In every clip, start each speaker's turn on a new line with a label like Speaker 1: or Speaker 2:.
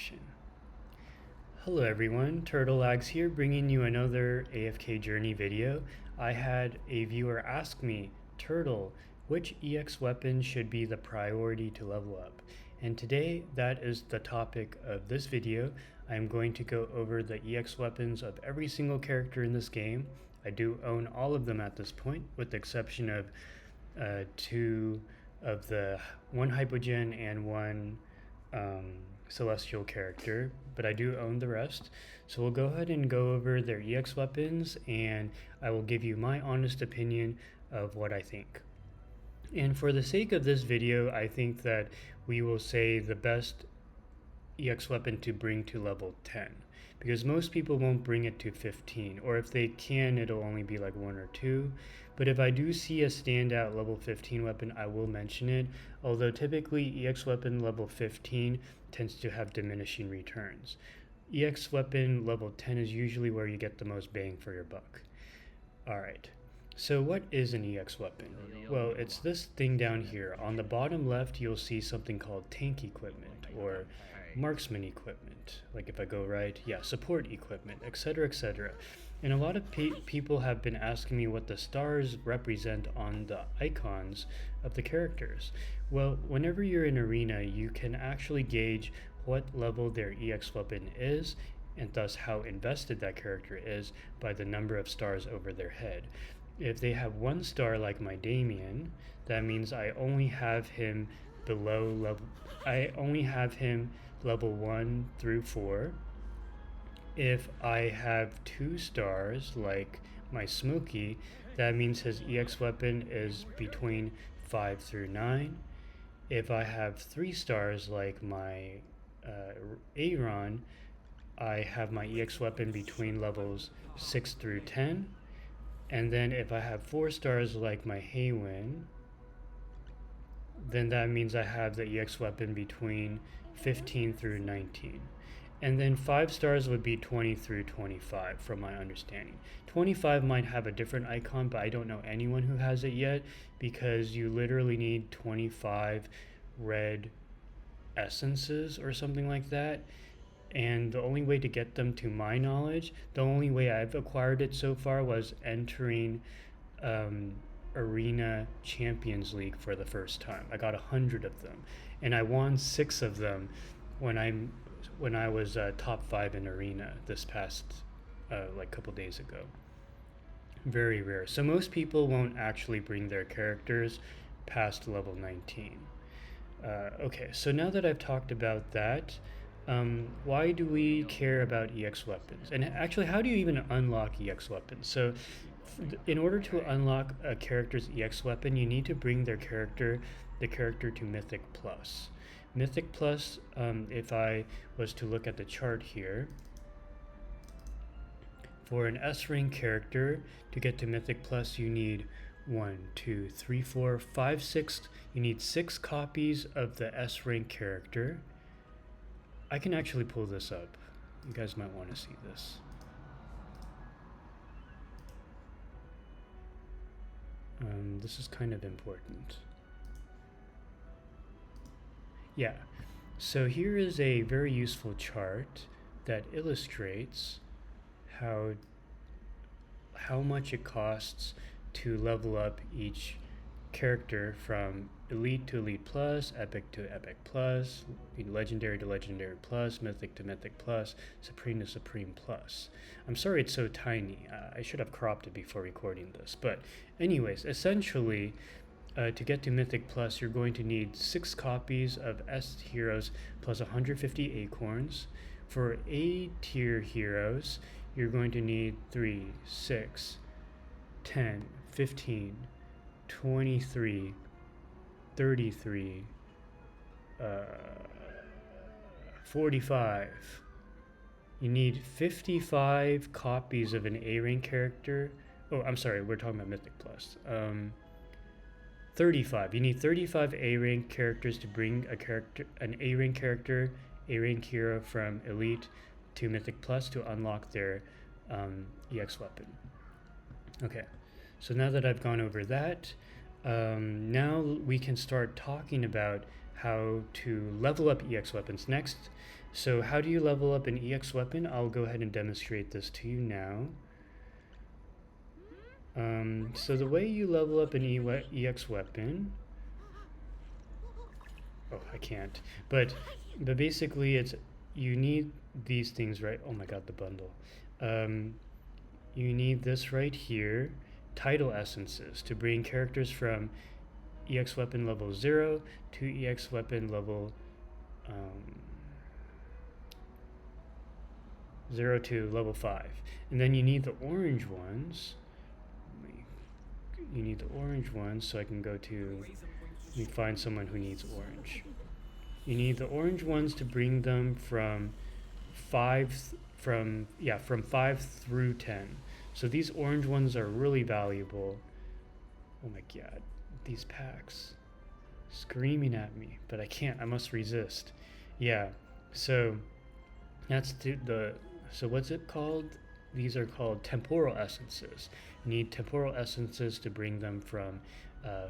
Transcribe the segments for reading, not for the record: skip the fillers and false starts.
Speaker 1: action. Hello everyone, Turtle Lags here, bringing you another AFK journey video. I had a viewer ask me, Turtle, which EX weapon should be the priority to level up? And today, that is the topic of this video. I'm going to go over the EX weapons of every single character in this game. I do own all of them at this point, with the exception of two of one Hypogen and one celestial character, but I do own the rest. So we'll go ahead and go over their EX weapons, and I will give you my honest opinion of what I think. And for the sake of this video, I think that we will say the best EX weapon to bring to level 10, because most people won't bring it to 15, or if they can, it'll only be like 1 or 2. But if I do see a standout level 15 weapon, I will mention it, although typically EX weapon level 15 tends to have diminishing returns. EX weapon level 10 is usually where you get the most bang for your buck. Alright, so what is an EX weapon? Well, it's this thing down here. On the bottom left, you'll see something called tank equipment, or marksman equipment. Like if I go right, yeah, support equipment, etc., etc. And a lot of people have been asking me what the stars represent on the icons of the characters. Well, whenever you're in arena, you can actually gauge what level their EX weapon is, and thus how invested that character is by the number of stars over their head. If they have 1 star like my Damien, that means I only have him level 1 through 4. If I have 2 stars like my Smokey, that means his EX weapon is between 5 through 9. If I have 3 stars like my Aaron, I have my EX weapon between levels 6 through 10. And then if I have 4 stars like my Heyn, then that means I have the EX weapon between 15 through 19. And then 5 stars would be 20 through 25 from my understanding. 25 might have a different icon, but I don't know anyone who has it yet, because you literally need 25 red essences or something like that. And the only way to get them, to my knowledge, the only way I've acquired it so far was entering Arena Champions League for the first time. I got 100 of them, and I won 6 of them when I was top 5 in Arena this past like couple days ago. Very rare. So most people won't actually bring their characters past level 19. Okay, so now that I've talked about that, why do we care about EX weapons? And actually, how do you even unlock EX weapons? So in order to unlock a character's EX weapon, you need to bring the character to Mythic Plus. Mythic Plus, if I was to look at the chart here, for an S rank character to get to Mythic Plus, you need 1, 2, 3, 4, 5, 6. You need 6 copies of the S rank character. I can actually pull this up. You guys might want to see this. This is kind of important. Yeah, so here is a very useful chart that illustrates how much it costs to level up each character from Elite to Elite Plus, Epic to Epic Plus, Legendary to Legendary Plus, Mythic to Mythic Plus, Supreme to Supreme Plus. I'm sorry it's so tiny. I should have cropped it before recording this. But anyways, essentially, to get to Mythic Plus, you're going to need 6 copies of S heroes plus 150 acorns. For A tier heroes, you're going to need 3, 6, 10, 15, 23, 33, 45. You need 55 copies of an A rank character. Oh, I'm sorry, we're talking about Mythic Plus. 35. You need 35 A rank characters to bring an A rank character, A rank hero from Elite to Mythic Plus to unlock their EX weapon. Okay, so now that I've gone over that, now we can start talking about how to level up EX weapons. Next, So how do you level up an EX weapon? I'll go ahead and demonstrate this to you now. So the way you level up an EX weapon... Oh, I can't. But basically it's... You need these things, right? Oh my god, the bundle. You need this right here. Title Essences to bring characters from EX weapon level 0 to EX weapon level 0 to level 5. And then you need the orange ones. You need the orange ones, so I can go to... Let me find someone who needs orange. You need the orange ones to bring them from 5 through 10. So these orange ones are really valuable. Oh my god, these packs screaming at me, but I can't. I must resist. Yeah, so that's so what's it called? These are called Temporal Essences. You need Temporal Essences to bring them from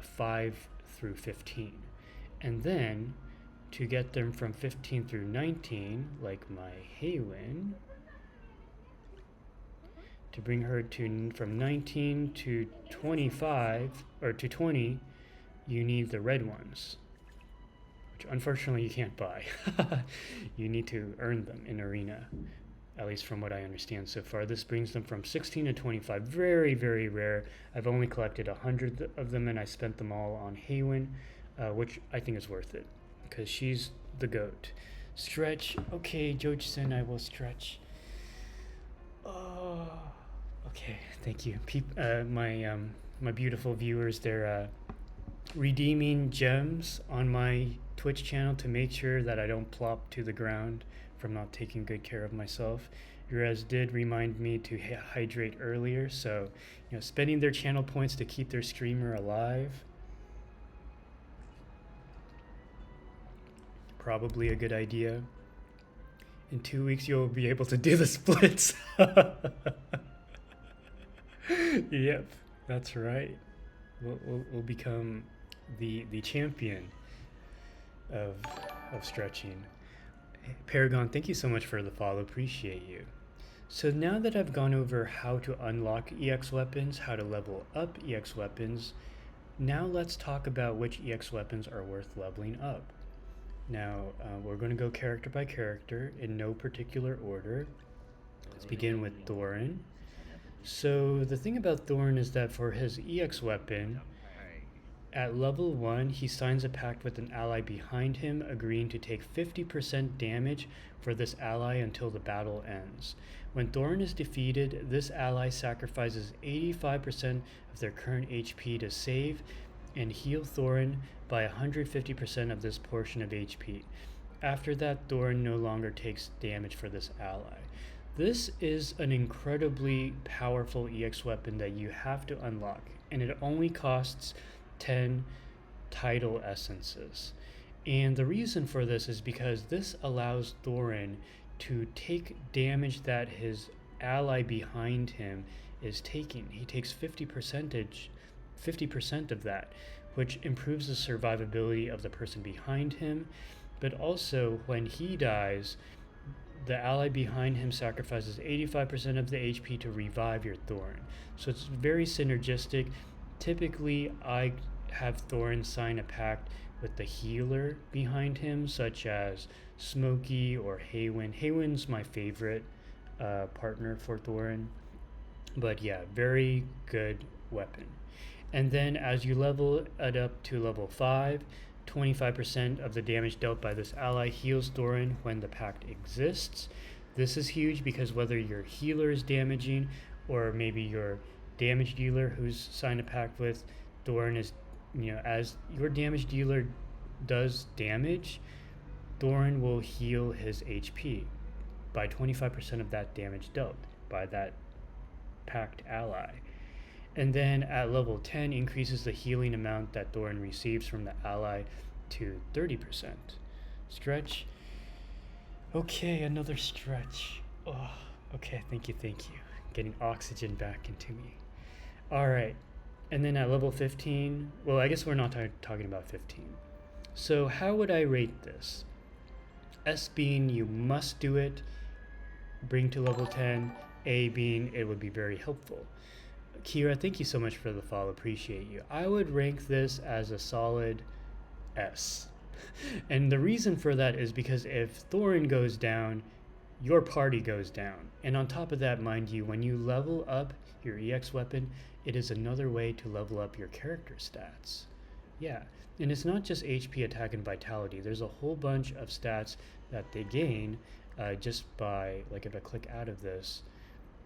Speaker 1: 5 through 15. And then to get them from 15 through 19, like my Heyn, to bring her to from 19 to 25 or to 20, you need the red ones, which unfortunately you can't buy. You need to earn them in arena, at least from what I understand so far. This brings them from 16 to 25. Very, very rare. I've only collected 100 of them, and I spent them all on Heyn, which I think is worth it because she's the goat. Stretch. Okay, Joji-san, I will stretch. Oh, okay, thank you. My beautiful viewers, they're redeeming gems on my Twitch channel to make sure that I don't plop to the ground from not taking good care of myself. Urez did remind me to hydrate earlier, so spending their channel points to keep their streamer alive, probably a good idea. In 2 weeks you'll be able to do the splits. Yep, that's right. We'll become the champion of stretching. Paragon, thank you so much for the follow. Appreciate you. So now that I've gone over how to unlock EX weapons, how to level up EX weapons, now let's talk about which EX weapons are worth leveling up. Now, we're going to go character by character in no particular order. Let's begin with Thoren. So the thing about Thoren is that for his EX weapon, at level 1, he signs a pact with an ally behind him, agreeing to take 50% damage for this ally until the battle ends. When Thoren is defeated, this ally sacrifices 85% of their current HP to save and heal Thoren by 150% of this portion of HP. After that, Thoren no longer takes damage for this ally. This is an incredibly powerful EX weapon that you have to unlock, and it only costs 10 title essences. And the reason for this is because this allows Thoren to take damage that his ally behind him is taking. He takes 50% of that, which improves the survivability of the person behind him. But also, when he dies, the ally behind him sacrifices 85% of the HP to revive your Thoren. So it's very synergistic. Typically, I have Thoren sign a pact with the healer behind him, such as Smokey or Heyn. Heyn's my favorite partner for Thoren. But yeah, very good weapon. And then as you level it up to level 5, 25% of the damage dealt by this ally heals Thoren when the pact exists. This is huge because whether your healer is damaging or maybe your damage dealer who's signed a pact with Thoren is, as your damage dealer does damage, Thoren will heal his HP by 25% of that damage dealt by that pact ally. And then at level 10 increases the healing amount that Thoren receives from the ally to 30%. Stretch. Okay, another stretch. Oh, okay, thank you. Getting oxygen back into me. Alright, and then at level 15, well, I guess we're not talking about 15. So how would I rate this? S being you must do it, bring to level 10, A being it would be very helpful. Kira, thank you so much for the follow, appreciate you. I would rank this as a solid S. And the reason for that is because if Thoren goes down, your party goes down. And on top of that, mind you, when you level up your EX weapon, it is another way to level up your character stats. Yeah, and it's not just HP, attack, and vitality. There's a whole bunch of stats that they gain just by, like if I click out of this,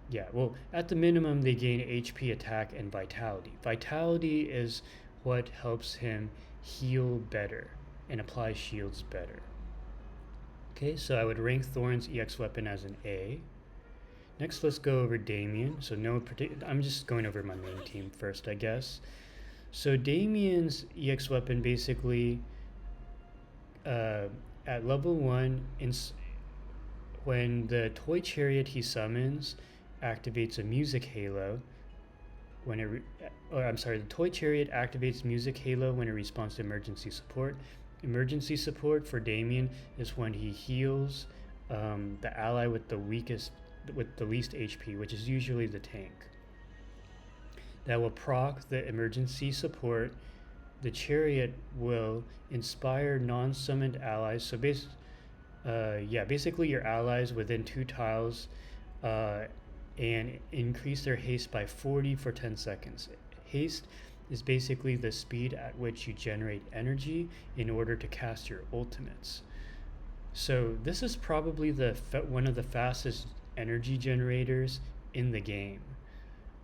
Speaker 1: yeah, well, at the minimum, they gain HP, attack, and vitality. Vitality is what helps him heal better and apply shields better. Okay, so I would rank Thoren's EX weapon as an A. Next, let's go over Damien. So no particular, I'm just going over my main team first, I guess. So Damien's EX weapon basically, at level 1, when the toy chariot he summons activates a music halo, when it, the toy chariot activates music halo when it responds to emergency support. Emergency support for Damien is when he heals the ally with the least HP, which is usually the tank. That will proc the emergency support. The chariot will inspire non-summoned allies. So basically your allies within 2 tiles and increase their haste by 40 for 10 seconds. Haste is basically the speed at which you generate energy in order to cast your ultimates. So this is probably one of the fastest energy generators in the game.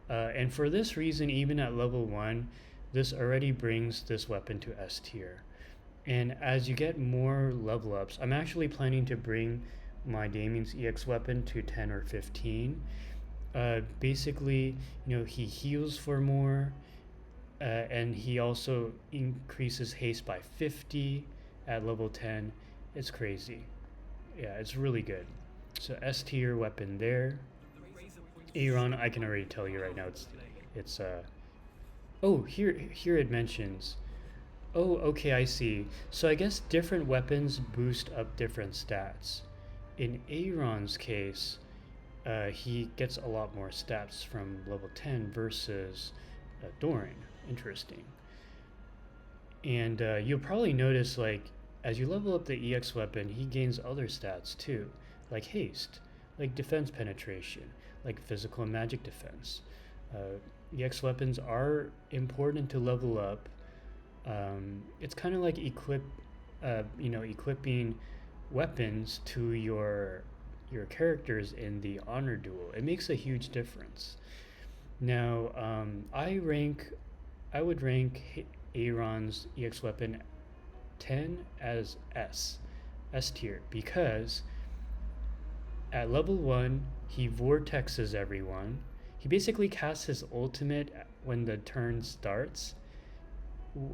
Speaker 1: And for this reason, even at level 1, this already brings this weapon to S tier. And as you get more level ups, I'm actually planning to bring my Damien's EX weapon to 10 or 15. Basically, he heals for more, and he also increases haste by 50 at level 10. It's crazy. Yeah, it's really good. So S tier weapon there. Aaron, I can already tell you right now, it's oh, here it mentions. Oh, okay, I see. So I guess different weapons boost up different stats. In Aaron's case, he gets a lot more stats from level 10 versus Thoren. Interesting. And you'll probably notice, like, as you level up the EX weapon, he gains other stats too, like haste, like defense penetration, like physical and magic defense. EX weapons are important to level up. It's kind of like equipping weapons to your characters in the honor duel. It makes a huge difference. Now, I would rank Aaron's EX weapon 10 as S tier, because at level 1 he vortexes everyone. He basically casts his ultimate when the turn starts,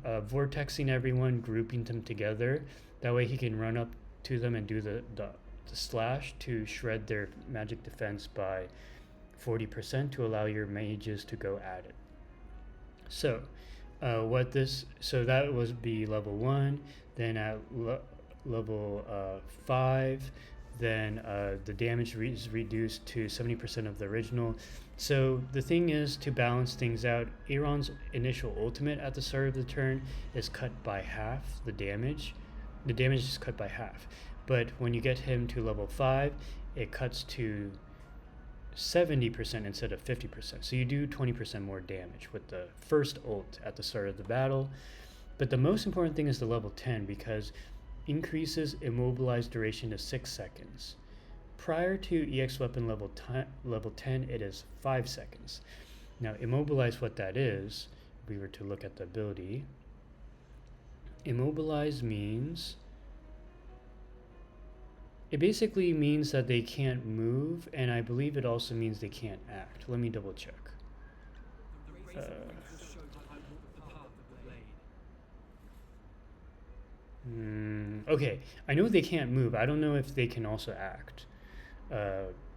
Speaker 1: vortexing everyone, grouping them together. That way he can run up to them and do the slash to shred their magic defense by 40% to allow your mages to go at it. So that was be level 1. Then at level 5, then the damage is reduced to 70% of the original. So the thing is, to balance things out, Aaron's initial ultimate at the start of the turn is cut by half the damage. The damage is cut by half. But when you get him to level 5, it cuts to 70% instead of 50%. So you do 20% more damage with the first ult at the start of the battle. But the most important thing is the level 10, because increases immobilized duration to 6 seconds. Prior to EX weapon level 10, it is 5 seconds. Now, immobilize, what that is, if we were to look at the ability, immobilize means, it basically means that they can't move, and I believe it also means they can't act. Let me double check. Okay, I know they can't move. I don't know if they can also act.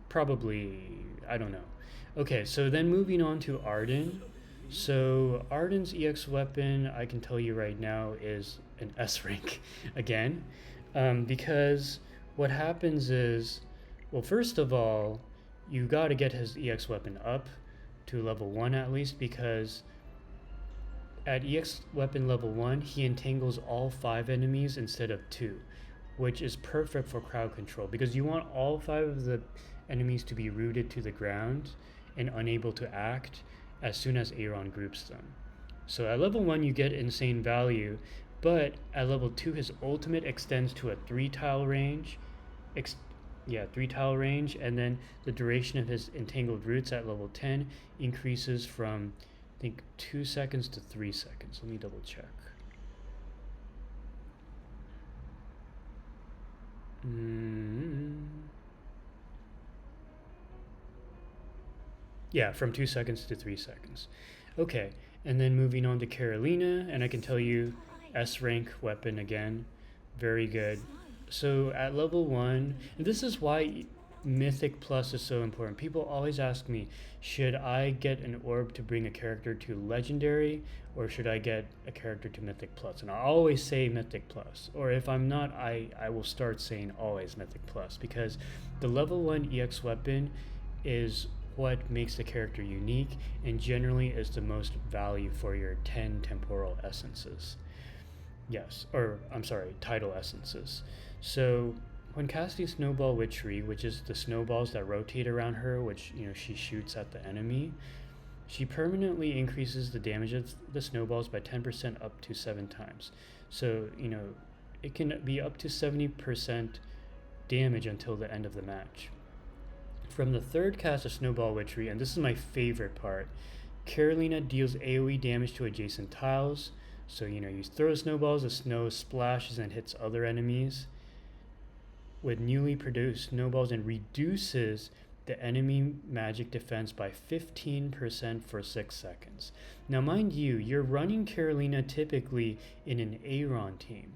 Speaker 1: Probably, I don't know. Okay, so then moving on to Arden. So Arden's EX weapon, I can tell you right now, is an S rank again, because what happens is, well, first of all, you got to get his EX weapon up to level 1 at least, because at EX weapon level 1, he entangles all 5 enemies instead of 2, which is perfect for crowd control, because you want all 5 of the enemies to be rooted to the ground and unable to act as soon as Aaron groups them. So at level 1 you get insane value, but at level 2 his ultimate extends to a 3-tile range. 3-tile range, and then the duration of his entangled roots at level 10 increases from, I think, 2 seconds to 3 seconds. Let me double check. Yeah, from 2 seconds to 3 seconds. Okay, and then moving on to Carolina, and I can tell you S rank weapon again, very good. So at level 1, and this is why Mythic Plus is so important. People always ask me, should I get an orb to bring a character to Legendary, or should I get a character to Mythic Plus? And I always say Mythic Plus, or if I'm not, I will start saying always Mythic Plus, because the level 1 EX weapon is what makes the character unique, and generally is the most value for your 10 Temporal Essences. Yes, or I'm sorry, Tidal Essences. So when casting Snowball Witchery, which is the snowballs that rotate around her, which she shoots at the enemy, she permanently increases the damage of the snowballs by 10% up to 7 times. So it can be up to 70% damage until the end of the match. From the third cast of Snowball Witchery, and this is my favorite part, Carolina deals AoE damage to adjacent tiles. So you throw snowballs, the snow splashes and hits other enemies with newly produced snowballs, and reduces the enemy magic defense by 15% for 6 seconds. Now mind you, you're running Carolina typically in an Aaron team.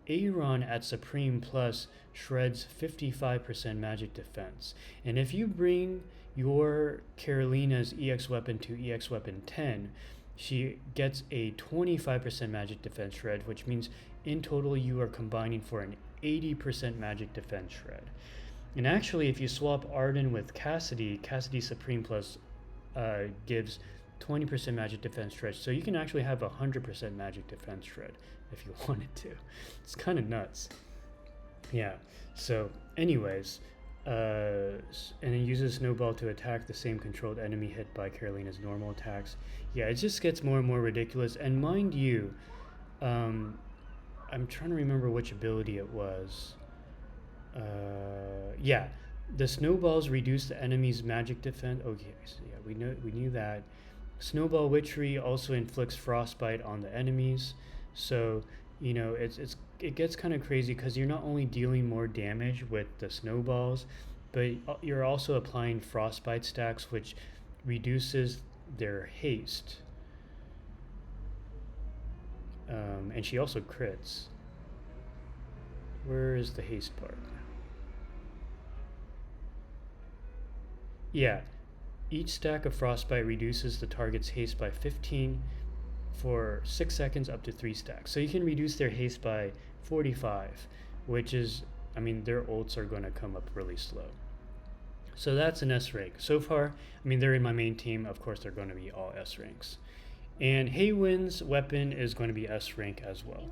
Speaker 1: Aaron at Supreme Plus shreds 55% magic defense. And if you bring your Carolina's EX weapon to EX weapon 10, she gets a 25% magic defense shred, which means in total you are combining for an 80% magic defense shred. And actually, if you swap Arden with Cassidy, Cassidy Supreme Plus gives 20% magic defense shred, so you can actually have 100% magic defense shred if you wanted to. It's kind of nuts. Yeah, so anyways, and it uses Snowball to attack the same controlled enemy hit by Carolina's normal attacks. Yeah, it just gets more and more ridiculous. And mind you, I'm trying to remember which ability it was. Yeah, the snowballs reduce the enemy's magic defense. Okay, so yeah, we knew that. Snowball Witchery also inflicts frostbite on the enemies. So it gets kind of crazy, because you're not only dealing more damage with the snowballs, but you're also applying frostbite stacks, which reduces their haste. And she also crits. Where is the haste part? Yeah, each stack of frostbite reduces the target's haste by 15 for 6 seconds up to 3 stacks. So you can reduce their haste by 45, which is, their ults are going to come up really slow. So that's an S rank. So far, they're in my main team. Of course, they're going to be all S ranks. And Heyn's weapon is going to be S rank as well.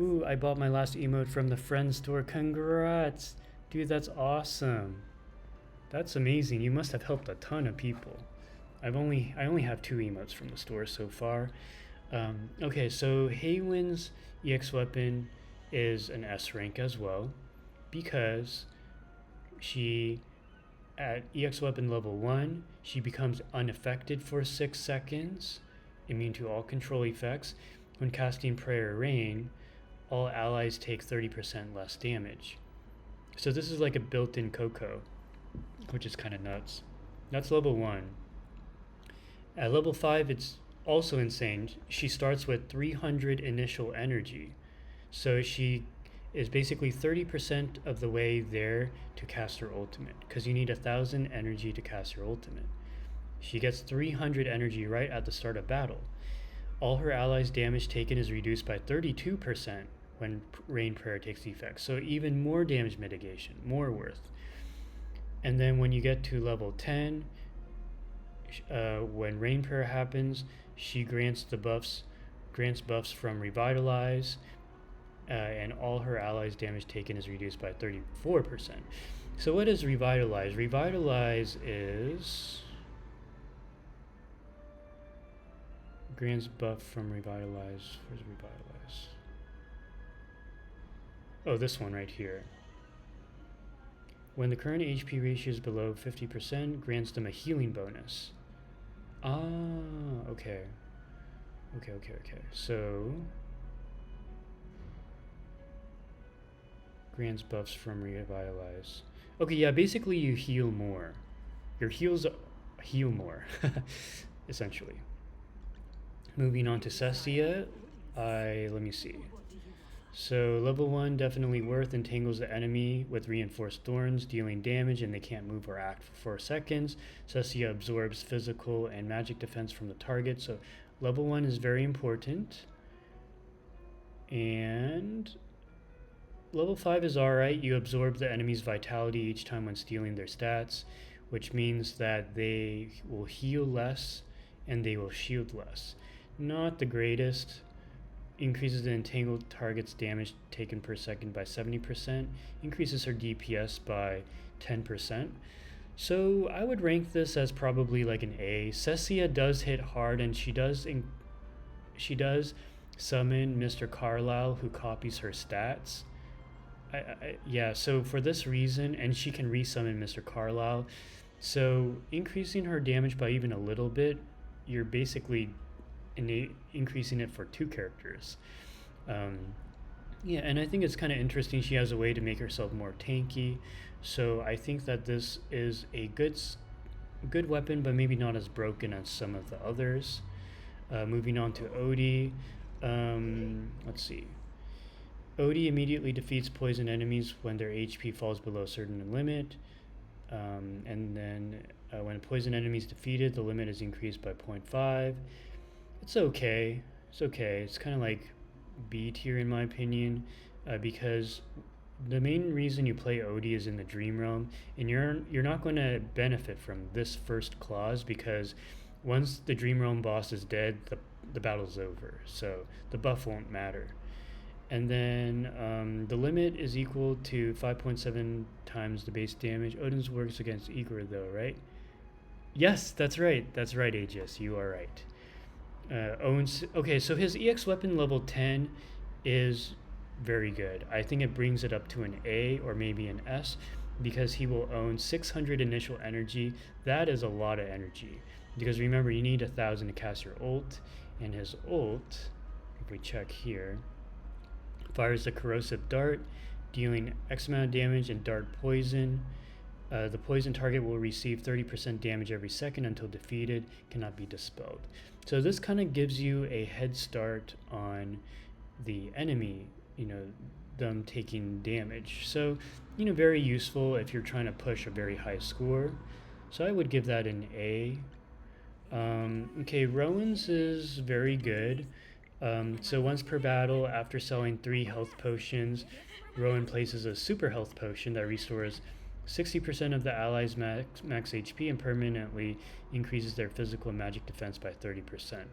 Speaker 1: Ooh, I bought my last emote from the friend store. Congrats. Dude, that's awesome. That's amazing. You must have helped a ton of people. I only have 2 emotes from the store so far. Okay, so Heyn's EX weapon is an S rank as well, because she, at EX weapon level 1, she becomes unaffected for 6 seconds, immune to all control effects. When casting Prayer Rain, all allies take 30% less damage. So this is like a built-in Coco, which is kind of nuts. That's level 1. At level 5, it's also insane. She starts with 300 initial energy. So she is basically 30% of the way there to cast her ultimate, because you need 1,000 energy to cast her ultimate. She gets 300 energy right at the start of battle. All her allies' damage taken is reduced by 32%, when Rain Prayer takes effect. So even more damage mitigation, more worth. And then when you get to level 10, when Rain Prayer happens, she grants buffs from Revitalize, and all her allies' damage taken is reduced by 34%. So what is Revitalize? Revitalize is grants buff from Revitalize. Where's Revitalize? Oh, this one right here. When the current HP ratio is below 50%, grants them a healing bonus. Ah, okay. Okay. So, grants buffs from Revitalize. Okay, yeah, basically you heal more. Your heals heal more, essentially. Moving on to Cesia, let me see. So level 1, definitely worth, entangles the enemy with reinforced thorns, dealing damage, and they can't move or act for 4 seconds. Cesia absorbs physical and magic defense from the target, so level 1 is very important. And level 5 is alright. You absorb the enemy's vitality each time when stealing their stats, which means that they will heal less and they will shield less. Not the greatest. Increases the entangled target's damage taken per second by 70%, increases her DPS by 10%. So I would rank this as probably like an A. Cesia does hit hard, and she does summon Mr. Carlisle, who copies her stats. Yeah, so for this reason, and she can resummon Mr. Carlisle, so increasing her damage by even a little bit, you're basically increasing it for 2 characters. Yeah, and I think it's kind of interesting. She has a way to make herself more tanky, so I think that this is a good weapon, but maybe not as broken as some of the others. Moving on to Odie. Let's see. Odie immediately defeats poison enemies when their HP falls below a certain limit. And then when a poison enemy is defeated, the limit is increased by 0.5. It's okay. It's kind of like B tier in my opinion, because the main reason you play Odie is in the Dream Realm, and you're not going to benefit from this first clause, because once the Dream Realm boss is dead, the battle's over, so the buff won't matter. And then the limit is equal to 5.7 times the base damage. Odin's works against Igor though, right? Yes, that's right, Aegis, you are right. Okay, so his EX weapon level 10 is very good. I think it brings it up to an A or maybe an S, because he will own 600 initial energy. That is a lot of energy, because remember, you need 1,000 to cast your ult, and his ult, if we check here, fires a corrosive dart, dealing X amount of damage and dart poison. The poison target will receive 30% damage every second until defeated, cannot be dispelled. So this kind of gives you a head start on the enemy, them taking damage. So, very useful if you're trying to push a very high score. So I would give that an A. Okay, Rowan's is very good. So once per battle, after selling 3 health potions, Rowan places a super health potion that restores 60% of the allies' max HP and permanently increases their physical and magic defense by 30%.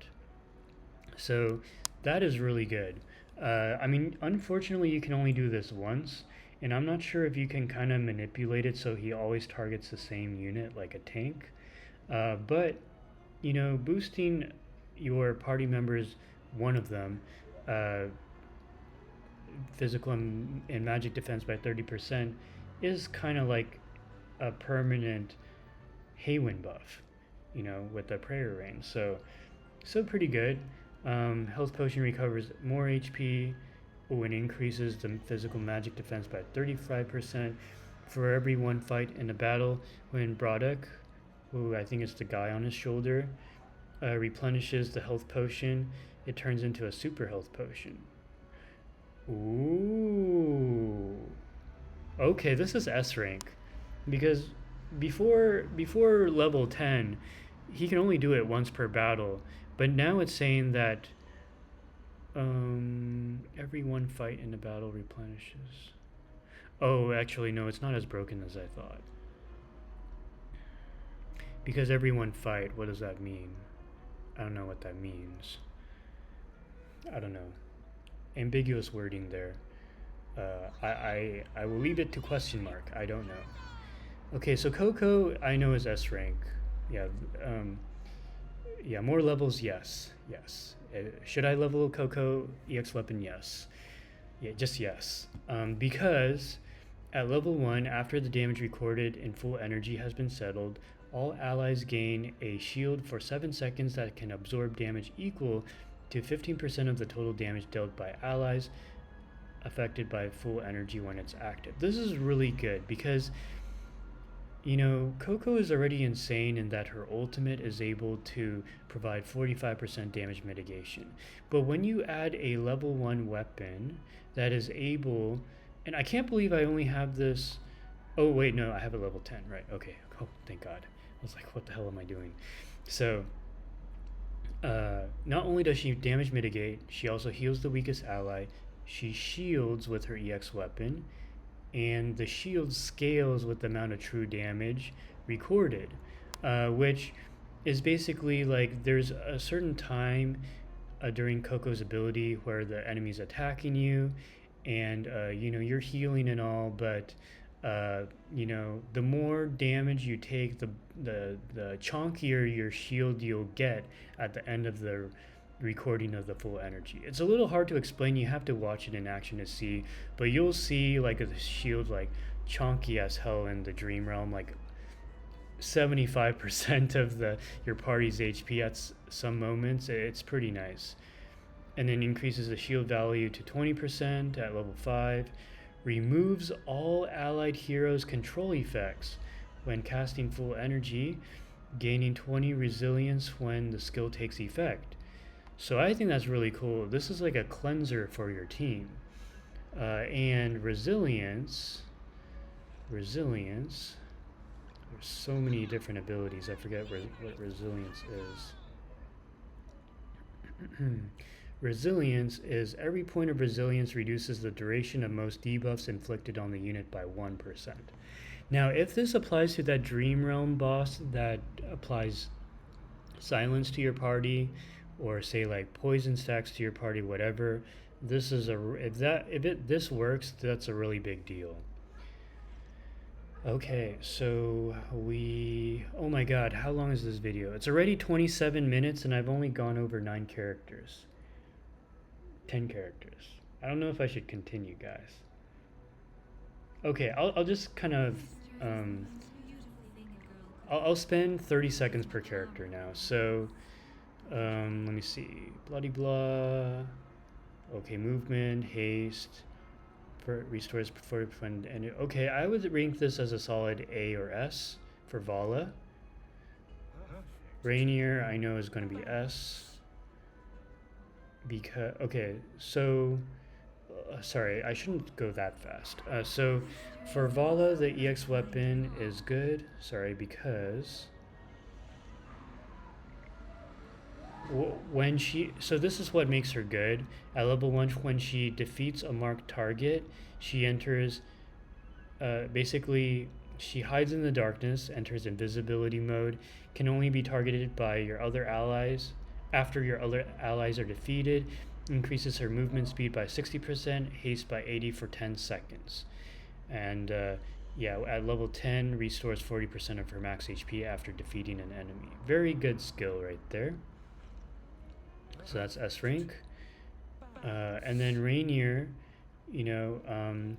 Speaker 1: So that is really good. I mean, unfortunately, you can only do this once, and I'm not sure if you can kind of manipulate it so he always targets the same unit like a tank. But, boosting your party members, one of them, physical and magic defense by 30%, is kind of like a permanent Heyn buff, with the prayer rain. So pretty good. Health potion recovers more HP and increases the physical magic defense by 35% for every 1 fight in a battle. When Brodok, who I think is the guy on his shoulder, replenishes the health potion, it turns into a super health potion. Ooh. Okay, this is S rank, because before level 10, he can only do it once per battle, but now it's saying that Every one fight in the battle replenishes. Oh, actually, no, it's not as broken as I thought. Because every one fight, what does that mean? I don't know what that means. I don't know. Ambiguous wording there. I will leave it to question mark. I don't know. Okay, so Coco I know is S rank. Yeah, yeah, more levels, yes, yes. Should I level Coco EX weapon? Yes. Yeah, just yes. Because at level 1, after the damage recorded in full energy has been settled, all allies gain a shield for 7 seconds that can absorb damage equal to 15% of the total damage dealt by allies affected by full energy when it's active. This is really good because, you know, Coco is already insane in that her ultimate is able to provide 45% damage mitigation. But when you add a level 1 weapon that is able, and I can't believe I only have this, oh wait, no, I have a level 10, right, okay, oh, thank God. I was like, what the hell am I doing? So, not only does she damage mitigate, she also heals the weakest ally, she shields with her EX weapon, and the shield scales with the amount of true damage recorded, which is basically like there's a certain time during Coco's ability where the enemy's attacking you, and you know you're healing and all, but you know the more damage you take, the chunkier your shield you'll get at the end of the recording of the full energy. It's a little hard to explain. You have to watch it in action to see, but you'll see like a shield like chunky as hell in the dream realm, like 75% of the your party's HP at some moments. It's pretty nice. And then increases the shield value to 20% at level 5. Removes all allied heroes' control effects when casting full energy, gaining 20 resilience when the skill takes effect. So I think that's really cool. This is like a cleanser for your team. And resilience, there's so many different abilities. I forget what resilience is. Resilience is every point of resilience reduces the duration of most debuffs inflicted on the unit by 1%. Now, if this applies to that Dream Realm boss that applies silence to your party, or say like poison stacks to your party, whatever, this is this works, that's a really big deal. Okay, so oh my God, how long is this video? It's already 27 minutes and I've only gone over 9 characters. 10 characters. I don't know if I should continue, guys. Okay, I'll just kind of, I'll spend 30 seconds per character now. So, let me see. Bloody blah. Okay, movement, haste, restores before and okay, I would rank this as a solid A or S for Vala. Rainier, I know is going to be S. Because okay, so sorry, I shouldn't go that fast. So for Vala, the EX weapon is good. Sorry, because when so this is what makes her good. At level 1, when she defeats a marked target, she enters, basically she hides in the darkness, enters invisibility mode, can only be targeted by your other allies. After your other allies are defeated, increases her movement speed by 60%, haste by 80 for 10 seconds. And yeah, at level 10, restores 40% of her max HP after defeating an enemy. Very good skill right there. So that's S rank. And then Rainier, you know,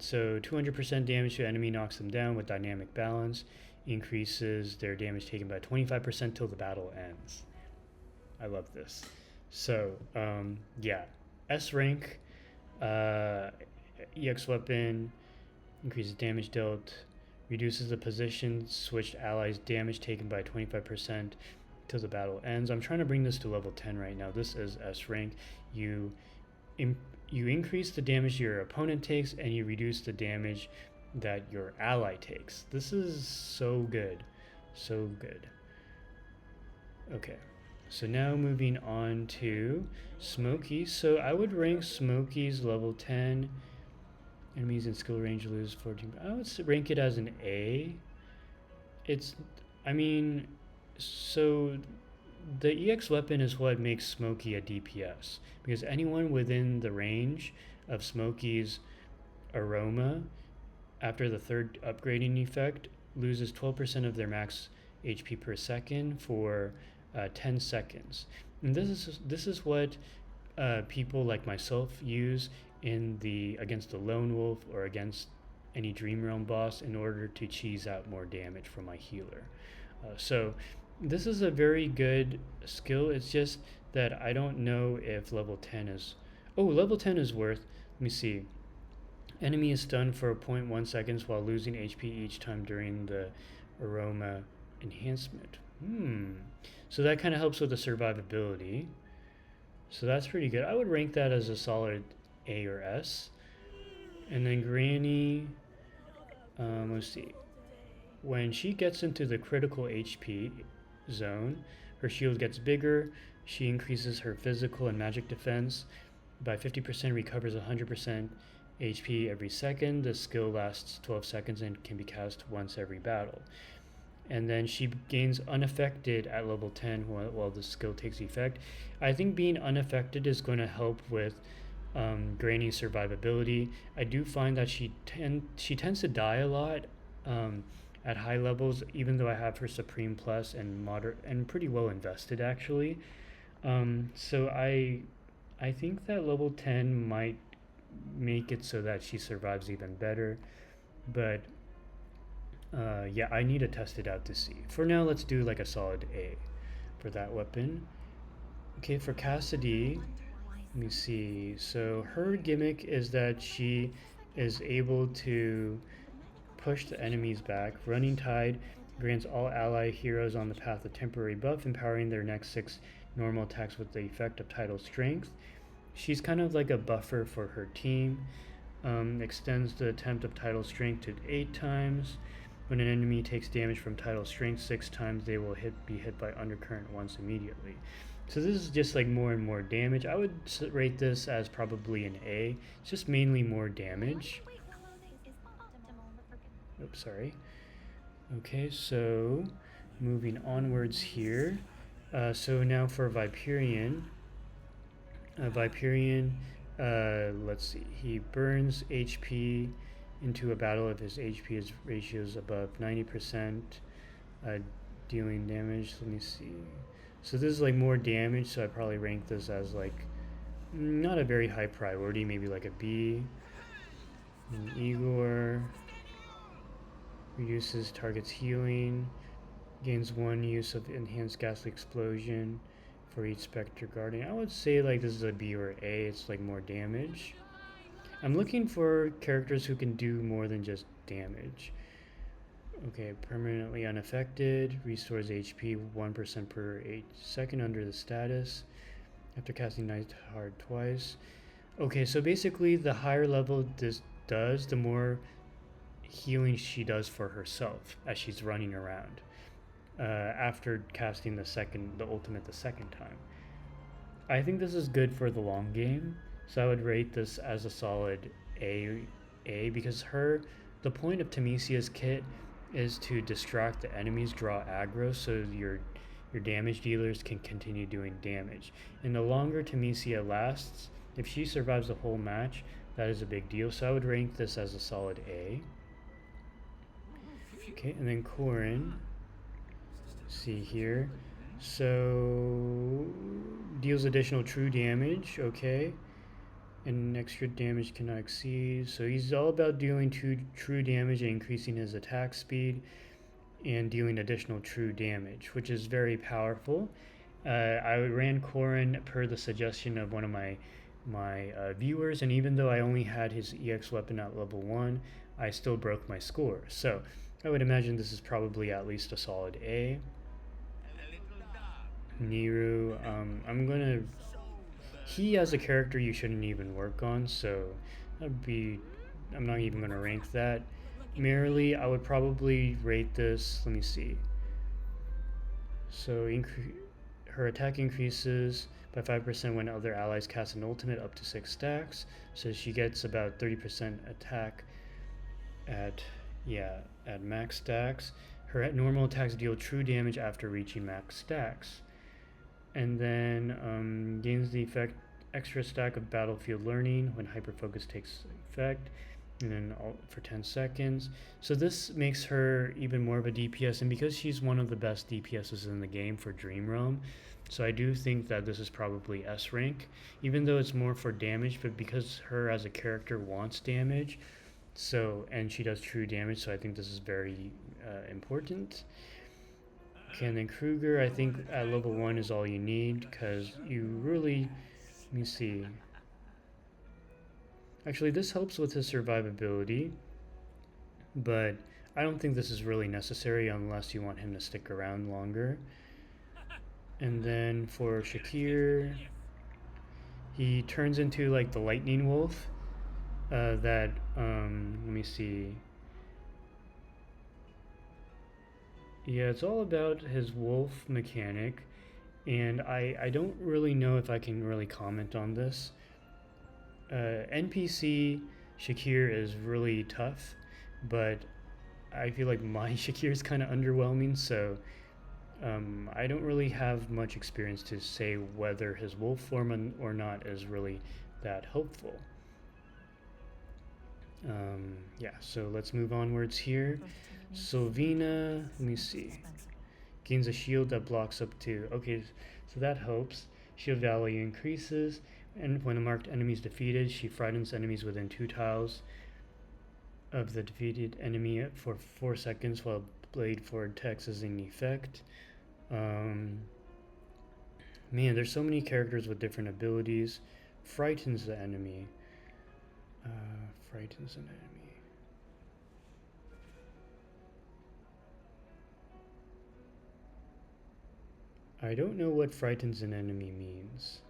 Speaker 1: so 200% damage to enemy knocks them down with dynamic balance, increases their damage taken by 25% till the battle ends. I love this. So, yeah, S rank, EX weapon, increases damage dealt, reduces the position switched allies' damage taken by 25% till the battle ends. I'm trying to bring this to level 10 right now. This is S rank. You increase the damage your opponent takes and you reduce the damage that your ally takes. This is so good. So good. Okay. So now moving on to Smokey. So I would rank Smokey's level 10. Enemies in skill range lose 14. I would rank it as an A. It's, I mean, so the EX weapon is what makes Smokey a DPS. Because anyone within the range of Smokey's aroma after the third upgrading effect loses 12% of their max HP per second for 10 seconds. And this is what people like myself use in the against the lone wolf or against any dream realm boss in order to cheese out more damage from my healer. So this is a very good skill. It's just that I don't know if level 10 is... Oh, level 10 is worth... Let me see. Enemy is stunned for 0.1 seconds while losing HP each time during the aroma enhancement. So that kind of helps with the survivability. So that's pretty good. I would rank that as a solid A or S. And then Granny, let's see. When she gets into the critical HP zone, her shield gets bigger. She increases her physical and magic defense by 50%, recovers 100% HP every second. The skill lasts 12 seconds and can be cast once every battle. And then she gains unaffected at level 10 while the skill takes effect. I think being unaffected is going to help with Granny's survivability. I do find that she tends to die a lot at high levels, even though I have her Supreme Plus and moderate and pretty well invested actually. So I think that level 10 might make it so that she survives even better, but yeah, I need to test it out to see. For now, let's do like a solid A for that weapon. Okay, for Cassidy, let me see. So her gimmick is that she is able to push the enemies back. Running Tide grants all ally heroes on the path a temporary buff, empowering their next 6 normal attacks with the effect of Tidal Strength. She's kind of like a buffer for her team. Extends the attempt of Tidal Strength to 8 times. When an enemy takes damage from Tidal Strength 6 times, they will be hit by Undercurrent once immediately. So this is just like more and more damage. I would rate this as probably an A. It's just mainly more damage. Oops, sorry. Okay, so moving onwards here. So now for Viperion. Let's see. He burns HP into a battle if his HP ratio is above 90%, dealing damage. Let me see. So this is like more damage, so I probably rank this as like not a very high priority, maybe like a B. And Igor reduces target's healing, gains 1 use of enhanced ghastly explosion for each Spectre Guardian. I would say like this is a B or A. It's like more damage. I'm looking for characters who can do more than just damage. Okay, permanently unaffected, restores HP 1% per 8 second under the status after casting Night Hard twice. Okay, so basically the higher level this does, the more healing she does for herself as she's running around after casting the ultimate the second time. I think this is good for the long game, so I would rate this as a solid A because the point of Tamisia's kit is to distract the enemies, draw aggro, so your damage dealers can continue doing damage. And the longer Tamisia lasts, if she survives the whole match, that is a big deal. So I would rank this as a solid A. Okay, and then Corin. See here. So deals additional true damage, okay. And extra damage cannot exceed. So he's all about dealing true damage and increasing his attack speed and dealing additional true damage, which is very powerful. I ran Corin per the suggestion of one of my viewers, and even though I only had his EX weapon at level 1, I still broke my score. So I would imagine this is probably at least a solid A. Niru, he as a character you shouldn't even work on, so I'm not even gonna rank that. Merely, I would probably rate this, let me see. So her attack increases by 5% when other allies cast an ultimate up to 6 stacks. So she gets about 30% attack at max stacks. Her normal attacks deal true damage after reaching max stacks. And then gains the effect extra stack of battlefield learning when hyper focus takes effect, and then for 10 seconds. So this makes her even more of a DPS, and because she's one of the best DPSs in the game for Dream Realm, so I do think that this is probably S rank, even though it's more for damage, but because her as a character wants damage, so, and she does true damage, so I think this is very important. Okay, and then Krueger, I think at level 1 is all you need, because you really, let me see. Actually, this helps with his survivability, but I don't think this is really necessary unless you want him to stick around longer. And then for Shakir, he turns into like the lightning wolf. Let me see. Yeah, it's all about his wolf mechanic, and I don't really know if I can really comment on this. NPC Shakir is really tough, but I feel like my Shakir is kind of underwhelming, so I don't really have much experience to say whether his wolf form or not is really that helpful. Yeah, so let's move onwards here. Sylvina, let me see. Gains a shield that blocks up to, okay, so that helps. Shield value increases, and when a marked enemy is defeated, she frightens enemies within 2 tiles of the defeated enemy for 4 seconds while Blade Forward text is in effect. Man, there's so many characters with different abilities. Frightens the enemy. Frightens an enemy. I don't know what frightens an enemy means.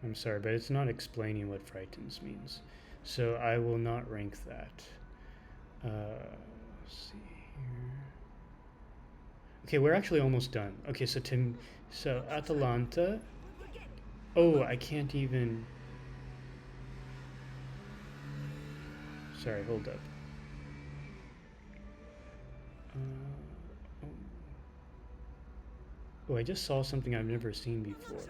Speaker 1: I'm sorry, but it's not explaining what frightens means. So I will not rank that. Let's see here. Okay, we're actually almost done. Okay, so Atalanta. Oh, I can't even. Sorry, hold up. Oh, I just saw something I've never seen before.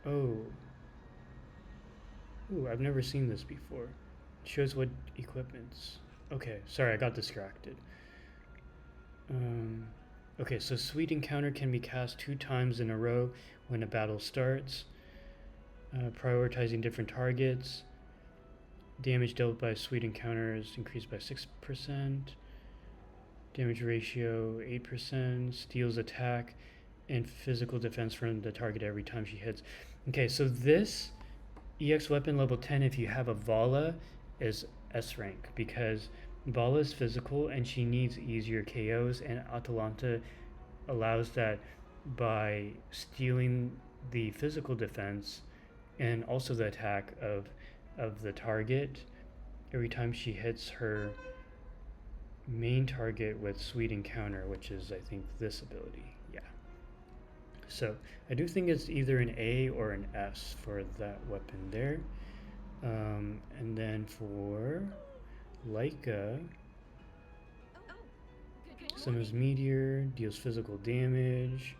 Speaker 1: Oh. Ooh, I've never seen this before. It shows what equipments. Okay, sorry, I got distracted. Okay, so Sweet Encounter can be cast 2 times in a row when a battle starts. Prioritizing different targets. Damage dealt by Sweet Encounter is increased by 6%. Damage ratio 8%. Steals attack and physical defense from the target every time she hits. Okay, so this EX weapon level 10, if you have a Vala, is S rank, because Vala is physical and she needs easier KOs, and Atalanta allows that by stealing the physical defense and also the attack of the target every time she hits her main target with Sweet Encounter, which is, I think, this ability. Yeah. So I do think it's either an A or an S for that weapon there. And then for Leica, summons Meteor, deals physical damage,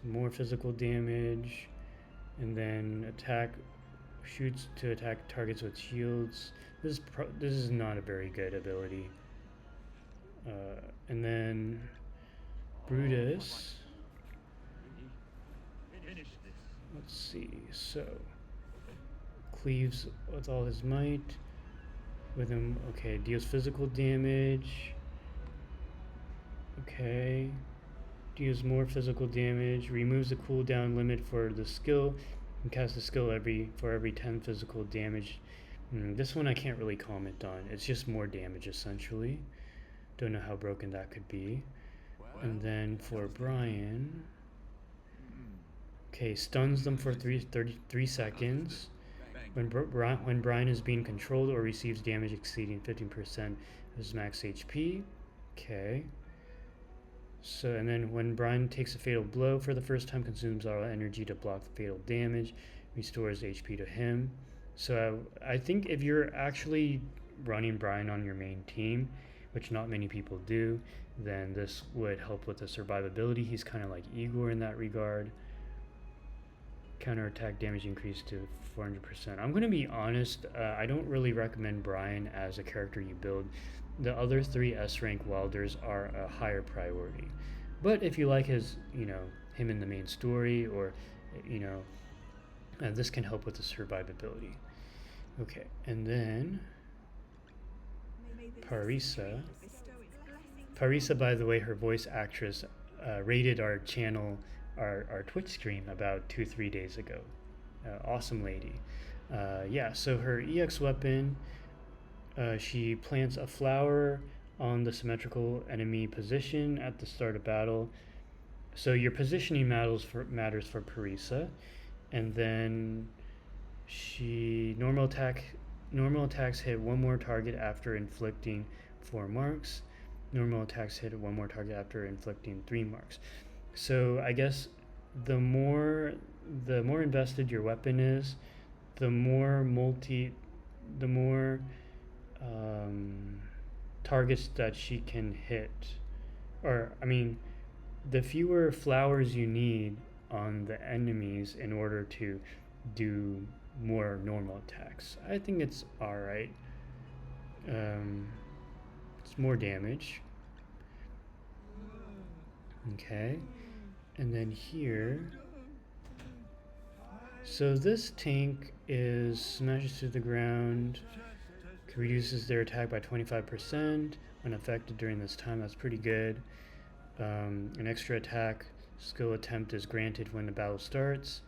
Speaker 1: more physical damage, and then shoots to attack targets with shields. This is not a very good ability. And then Brutus. Let's see. So cleaves with all his might. With him, okay, deals physical damage. Okay. Deals more physical damage. Removes the cooldown limit for the skill. And casts the skill for every 10 physical damage. This one I can't really comment on. It's just more damage essentially. Don't know how broken that could be. And then for Brian, okay, stuns them for 33 seconds. when Brian is being controlled or receives damage exceeding 15% of his max HP. Okay. So, and then when Brian takes a fatal blow for the first time, consumes all energy to block the fatal damage, restores HP to him. So I think if you're actually running Brian on your main team, which not many people do, then this would help with the survivability. He's kind of like Igor in that regard. Counterattack damage increased to 400%. I'm going to be honest, I don't really recommend Brian as a character you build. The other 3 S-rank welders are a higher priority. But if you like his, him in the main story, or, this can help with the survivability. Okay, and then Parisa. Parisa, by the way, her voice actress, rated our channel, our Twitch stream about 2-3 days ago. Awesome lady. Yeah, so her EX weapon, she plants a flower on the symmetrical enemy position at the start of battle. So your positioning matters for Parisa. And then she normal attacks hit 1 more target after inflicting 4 marks. Normal attacks hit 1 more target after inflicting 3 marks. So I guess the more invested your weapon is, the more targets that she can hit. Or, I mean, the fewer flowers you need on the enemies in order to do more normal attacks. I think it's alright. It's more damage. Okay. And then here, so this tank is smashes to the ground, reduces their attack by 25% unaffected during this time. That's pretty good. An extra attack skill attempt is granted when the battle starts.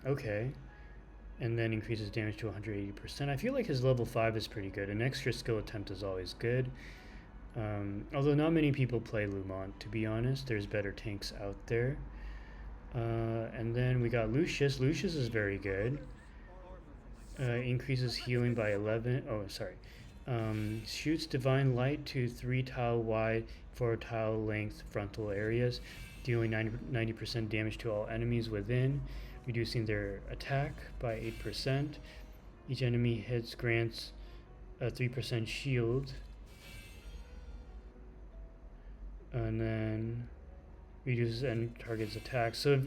Speaker 1: Okay. And then increases damage to 180%. I feel like his level 5 is pretty good. An extra skill attempt is always good. Although not many people play Lumont, to be honest. There's better tanks out there. And then we got Lucius. Lucius is very good. Increases healing by 11. Oh, sorry. Shoots divine light to 3 tile wide, 4 tile length frontal areas, dealing 90% damage to all enemies within, reducing their attack by 8%. Each enemy hits grants a 3% shield. And then reduces and targets attack. So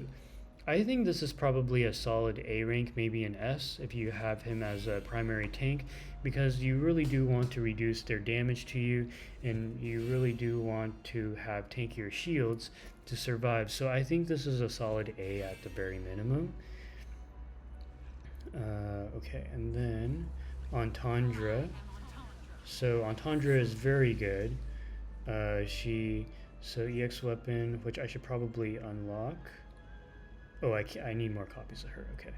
Speaker 1: I think this is probably a solid A rank, maybe an S if you have him as a primary tank, because you really do want to reduce their damage to you, and you really do want to have tankier shields to survive. So I think this is a solid A at the very minimum. Okay, and then Anandra. So Anandra is very good. So EX weapon, which I should probably unlock. Oh, I need more copies of her. Okay.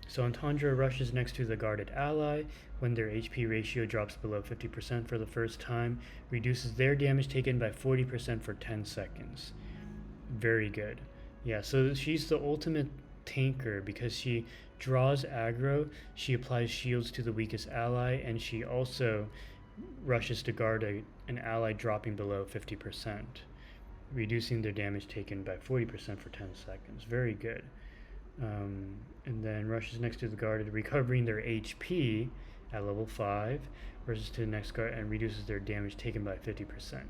Speaker 1: So Anandra rushes next to the guarded ally when their HP ratio drops below 50% for the first time, reduces their damage taken by 40% for 10 seconds. Very good. Yeah, so she's the ultimate tanker because she draws aggro, she applies shields to the weakest ally, and she also rushes to guard an ally dropping below 50%, reducing their damage taken by 40% for 10 seconds. Very good. And then rushes next to the guarded, recovering their HP at level 5, rushes to the next guard and reduces their damage taken by 50%.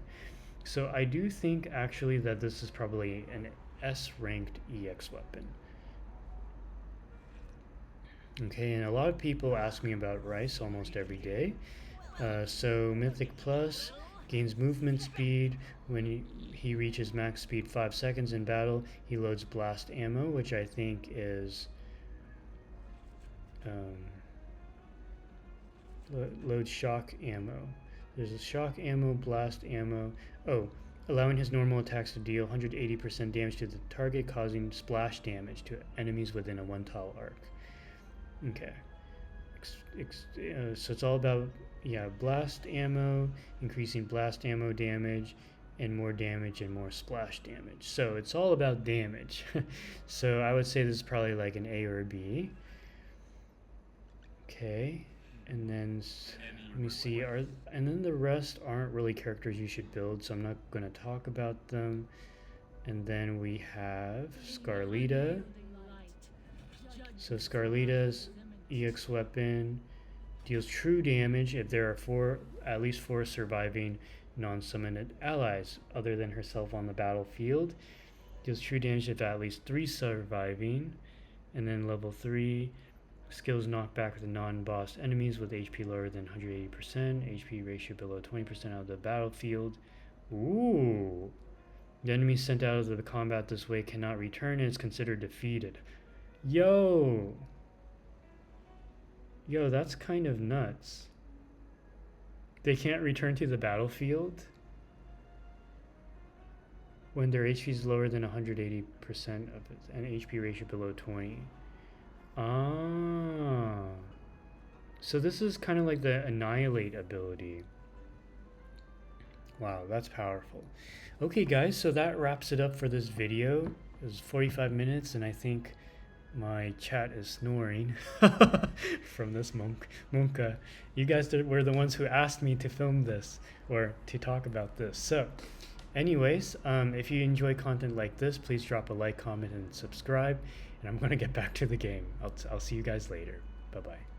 Speaker 1: So I do think actually that this is probably an S-ranked EX weapon. Okay, and a lot of people ask me about Rice almost every day. So Mythic Plus gains movement speed when he reaches max speed 5 seconds in battle. He loads blast ammo, which I think is loads shock ammo. There's a shock ammo, blast ammo. Oh, allowing his normal attacks to deal 180% damage to the target, causing splash damage to enemies within a 1 tile arc. Okay. So it's all about, blast ammo, increasing blast ammo damage, and more splash damage. So it's all about damage. So I would say this is probably like an A or a B. Okay, and then let me see. And then the rest aren't really characters you should build, so I'm not going to talk about them. And then we have Scarlita. So Scarlita's EX weapon deals true damage if there are at least four surviving non-summoned allies other than herself on the battlefield. Deals true damage if at least 3 surviving. And then level 3, skills knockback with non-boss enemies with HP lower than 180%, HP ratio below 20% of the battlefield. Ooh. The enemy sent out of the combat this way cannot return and is considered defeated. Yo, that's kind of nuts. They can't return to the battlefield when their HP is lower than 180% of it, and HP ratio below 20. Ah. So this is kind of like the Annihilate ability. Wow, that's powerful. Okay guys, so that wraps it up for this video. It was 45 minutes and I think my chat is snoring from this monka. You guys were the ones who asked me to film this or to talk about this. So anyways, if you enjoy content like this, please drop a like, comment, and subscribe. And I'm going to get back to the game. I'll see you guys later. Bye-bye.